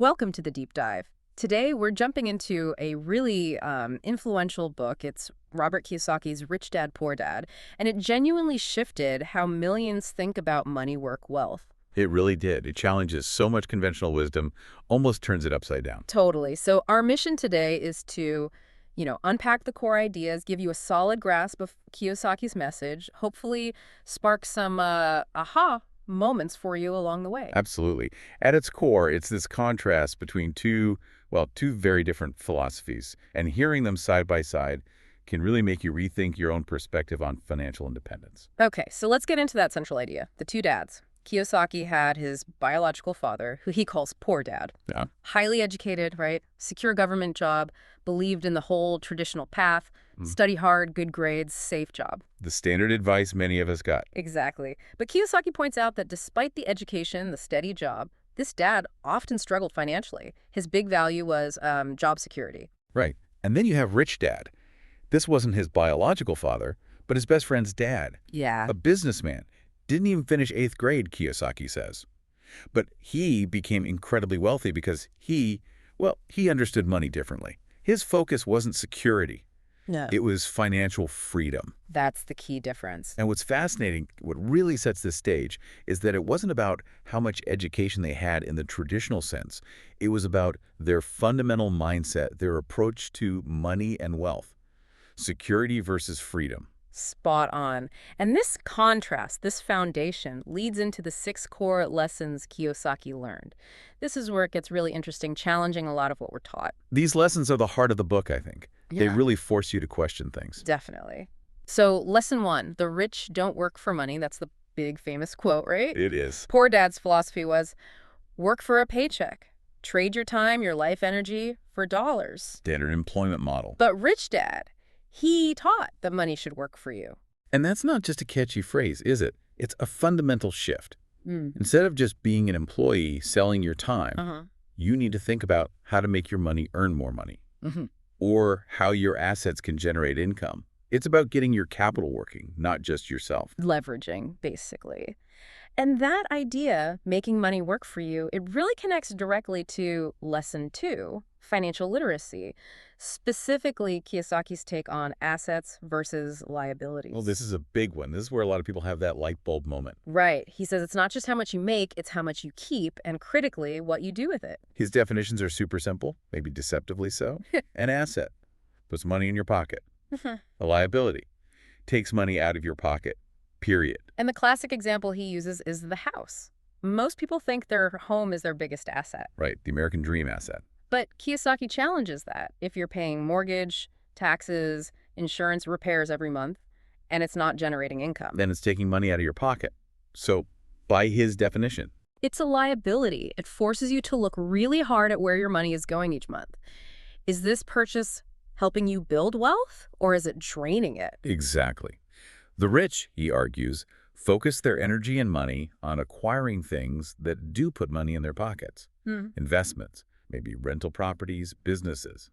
Welcome to the deep dive. Today, we're jumping into a really influential book. It's Robert Kiyosaki's Rich Dad, Poor Dad, and it genuinely shifted how millions think about money, work, wealth. It really did. It challenges so much conventional wisdom, almost turns it upside down. Totally. So our mission today is to, unpack the core ideas, give you a solid grasp of Kiyosaki's message, hopefully spark some aha moments for you along the way. Absolutely. At its core, it's this contrast between two very different philosophies, and hearing them side by side can really make you rethink your own perspective on financial independence. Okay, so let's get into that central idea, the two dads. Kiyosaki had his biological father, who he calls Poor Dad. Yeah. Highly educated, right? Secure government job, believed in the whole traditional path, study hard, good grades, safe job. The standard advice many of us got. Exactly. But Kiyosaki points out that despite the education, the steady job, this dad often struggled financially. His big value was job security. Right. And then you have Rich Dad. This wasn't his biological father, but his best friend's dad. Yeah. A businessman. Didn't even finish 8th grade, Kiyosaki says. But he became incredibly wealthy because he understood money differently. His focus wasn't security. No. It was financial freedom. That's the key difference. And what's fascinating, what really sets this stage, is that it wasn't about how much education they had in the traditional sense. It was about their fundamental mindset, their approach to money and wealth. Security versus freedom. Spot on. And this contrast, this foundation, leads into the 6 core lessons Kiyosaki learned. This is where it gets really interesting, challenging a lot of what we're taught. These lessons are the heart of the book, I think. They Yeah. really force you to question things. Definitely. So lesson 1, the rich don't work for money. That's the big famous quote, right? It is. Poor Dad's philosophy was work for a paycheck. Trade your time, your life energy for dollars. Standard employment model. But Rich Dad, he taught that money should work for you. And that's not just a catchy phrase, is it? It's a fundamental shift. Mm. Instead of just being an employee selling your time, you need to think about how to make your money earn more money, or how your assets can generate income. It's about getting your capital working, not just yourself. Leveraging, basically. And that idea, making money work for you, it really connects directly to lesson 2, financial literacy, specifically Kiyosaki's take on assets versus liabilities. Well, this is a big one. This is where a lot of people have that light bulb moment. Right. He says it's not just how much you make, it's how much you keep, and critically, what you do with it. His definitions are super simple, maybe deceptively so. An asset puts money in your pocket. A liability takes money out of your pocket, period. And the classic example he uses is the house. Most people think their home is their biggest asset. Right, the American dream asset. But Kiyosaki challenges that. If you're paying mortgage, taxes, insurance, repairs every month, and it's not generating income, Then it's taking money out of your pocket. So, by his definition, it's a liability. It forces you to look really hard at where your money is going each month. Is this purchase helping you build wealth, or is it draining it? exactly. The rich, he argues, focus their energy and money on acquiring things that do put money in their pockets. Investments, maybe rental properties, businesses,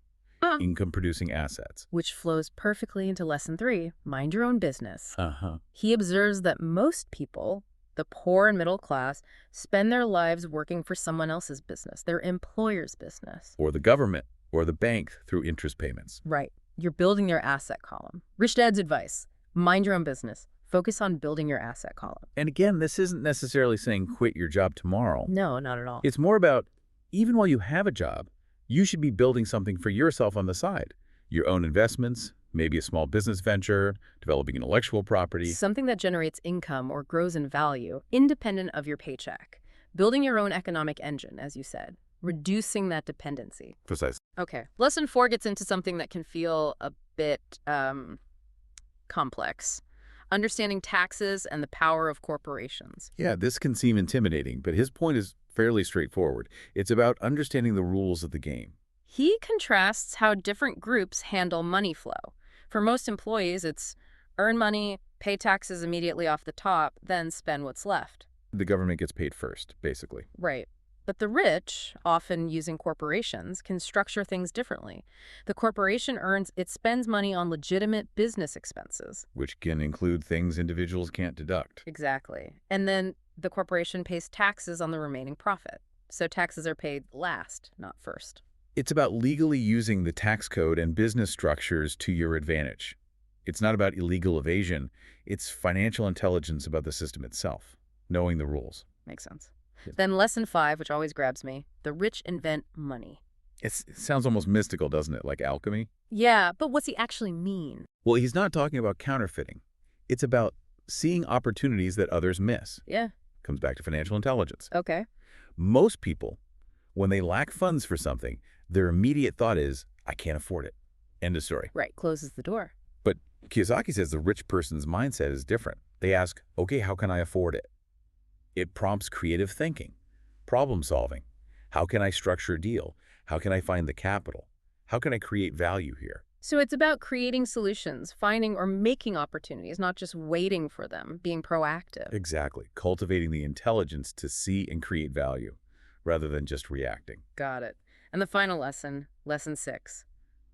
income-producing assets. Which flows perfectly into lesson 3, mind your own business. Uh-huh. He observes that most people, the poor and middle class, spend their lives working for someone else's business, their employer's business. Or the government, or the bank through interest payments. Right. You're building your asset column. Rich Dad's advice, mind your own business. Focus on building your asset column. And again, this isn't necessarily saying quit your job tomorrow. No, not at all. It's more about, even while you have a job, you should be building something for yourself on the side. Your own investments, maybe a small business venture, developing intellectual property. Something that generates income or grows in value, independent of your paycheck. Building your own economic engine, as you said. Reducing that dependency. Precisely. Okay. Lesson 4 gets into something that can feel a bit complex. Understanding taxes and the power of corporations. Yeah, this can seem intimidating, but his point is fairly straightforward. It's about understanding the rules of the game. He contrasts how different groups handle money flow. For most employees, it's earn money, pay taxes immediately off the top, then spend what's left. The government gets paid first, basically. Right. But the rich, often using corporations, can structure things differently. The corporation spends money on legitimate business expenses. Which can include things individuals can't deduct. Exactly. And then the corporation pays taxes on the remaining profit. So taxes are paid last, not first. It's about legally using the tax code and business structures to your advantage. It's not about illegal evasion. It's financial intelligence about the system itself, knowing the rules. Makes sense. Yes. Then lesson 5, which always grabs me, the rich invent money. It sounds almost mystical, doesn't it, like alchemy? Yeah, but what's he actually mean? Well, he's not talking about counterfeiting. It's about seeing opportunities that others miss. Yeah. Comes back to financial intelligence. Okay. Most people, when they lack funds for something, their immediate thought is, I can't afford it. End of story. Right, closes the door. But Kiyosaki says the rich person's mindset is different. They ask, okay, how can I afford it? It prompts creative thinking, problem solving. How can I structure a deal? How can I find the capital? How can I create value here? So it's about creating solutions, finding or making opportunities, not just waiting for them, being proactive. Exactly. Cultivating the intelligence to see and create value rather than just reacting. Got it. And the final lesson, lesson 6.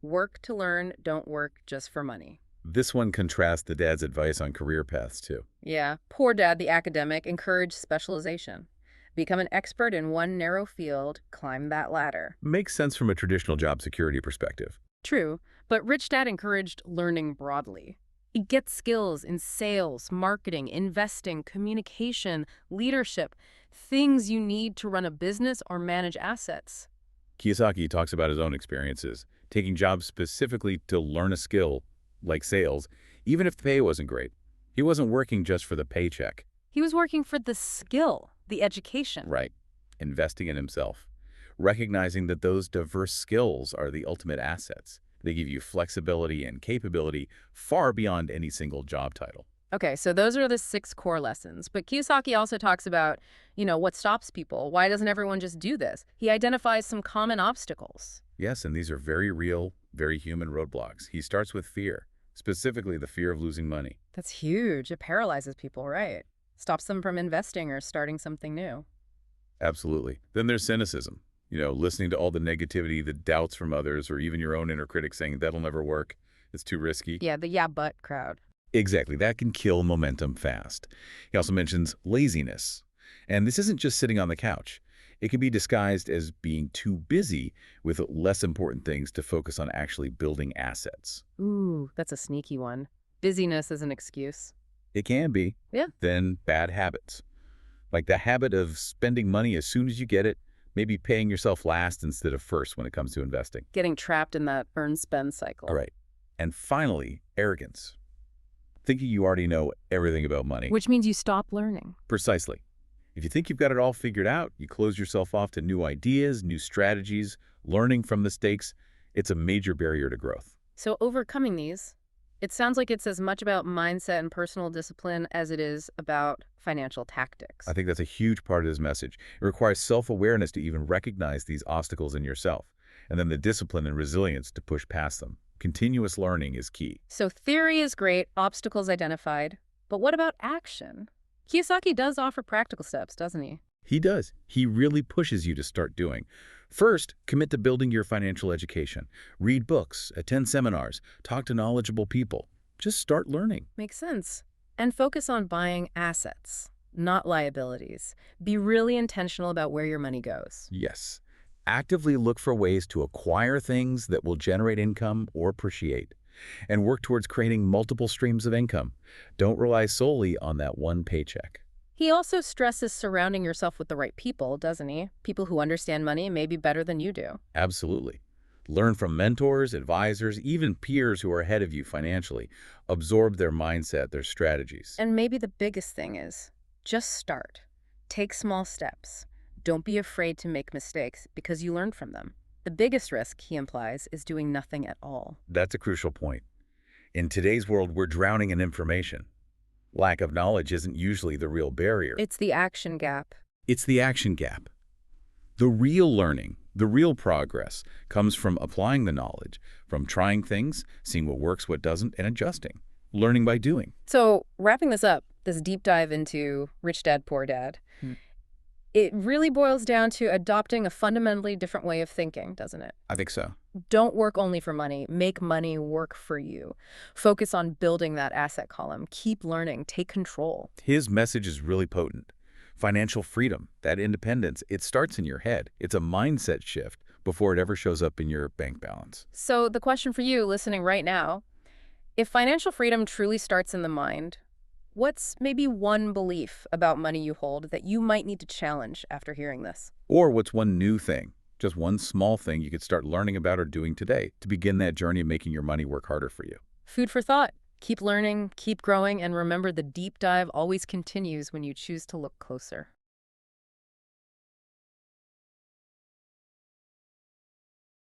Work to learn, don't work just for money. This one contrasts the dad's advice on career paths, too. Yeah, poor dad, the academic, encouraged specialization. Become an expert in one narrow field, climb that ladder. Makes sense from a traditional job security perspective. True, but rich dad encouraged learning broadly. Get skills in sales, marketing, investing, communication, leadership, things you need to run a business or manage assets. Kiyosaki talks about his own experiences, taking jobs specifically to learn a skill, like sales, even if the pay wasn't great. He wasn't working just for the paycheck. He was working for the skill, the education. Right. Investing in himself. Recognizing that those diverse skills are the ultimate assets. They give you flexibility and capability far beyond any single job title. Okay, so those are the 6 core lessons. But Kiyosaki also talks about, what stops people. Why doesn't everyone just do this? He identifies some common obstacles. Yes, and these are very real, very human roadblocks. He starts with fear, specifically the fear of losing money. That's huge. It paralyzes people, right? Stops them from investing or starting something new. Absolutely. Then there's cynicism. Listening to all the negativity, the doubts from others, or even your own inner critic saying, that'll never work, it's too risky. Yeah, the yeah, but crowd. Exactly. That can kill momentum fast. He also mentions laziness. And this isn't just sitting on the couch. It can be disguised as being too busy with less important things to focus on actually building assets. Ooh, that's a sneaky one. Busyness is an excuse. It can be. Yeah. Then bad habits. Like the habit of spending money as soon as you get it, maybe paying yourself last instead of first when it comes to investing. Getting trapped in that earn-spend cycle. All right. And finally, arrogance. Thinking you already know everything about money. Which means you stop learning. Precisely. If you think you've got it all figured out, you close yourself off to new ideas, new strategies, learning from mistakes. It's a major barrier to growth. So overcoming these, it sounds like it's as much about mindset and personal discipline as it is about financial tactics. I think that's a huge part of this message. It requires self-awareness to even recognize these obstacles in yourself, and then the discipline and resilience to push past them. Continuous learning is key. So theory is great, obstacles identified, but what about action? Kiyosaki does offer practical steps, doesn't he? He does. He really pushes you to start doing. First, commit to building your financial education. Read books, attend seminars, talk to knowledgeable people. Just start learning. Makes sense. And focus on buying assets, not liabilities. Be really intentional about where your money goes. Yes. Actively look for ways to acquire things that will generate income or appreciate, and work towards creating multiple streams of income. Don't rely solely on that one paycheck. He also stresses surrounding yourself with the right people, doesn't he? People who understand money maybe better than you do. Absolutely. Learn from mentors, advisors, even peers who are ahead of you financially. Absorb their mindset, their strategies. And maybe the biggest thing is, just start. Take small steps. Don't be afraid to make mistakes because you learn from them. The biggest risk, he implies, is doing nothing at all. That's a crucial point. In today's world, we're drowning in information. Lack of knowledge isn't usually the real barrier. It's the action gap. It's the action gap. The real learning, the real progress, comes from applying the knowledge, from trying things, seeing what works, what doesn't, and adjusting. Learning by doing. So, wrapping this up, this deep dive into Rich Dad, Poor Dad, it really boils down to adopting a fundamentally different way of thinking, doesn't it? I think so. Don't work only for money. Make money work for you. Focus on building that asset column. Keep learning. Take control. His message is really potent. Financial freedom, that independence, it starts in your head. It's a mindset shift before it ever shows up in your bank balance. So the question for you listening right now, if financial freedom truly starts in the mind, what's maybe one belief about money you hold that you might need to challenge after hearing this? Or what's one new thing, just one small thing you could start learning about or doing today to begin that journey of making your money work harder for you? Food for thought. Keep learning, keep growing, and remember the deep dive always continues when you choose to look closer.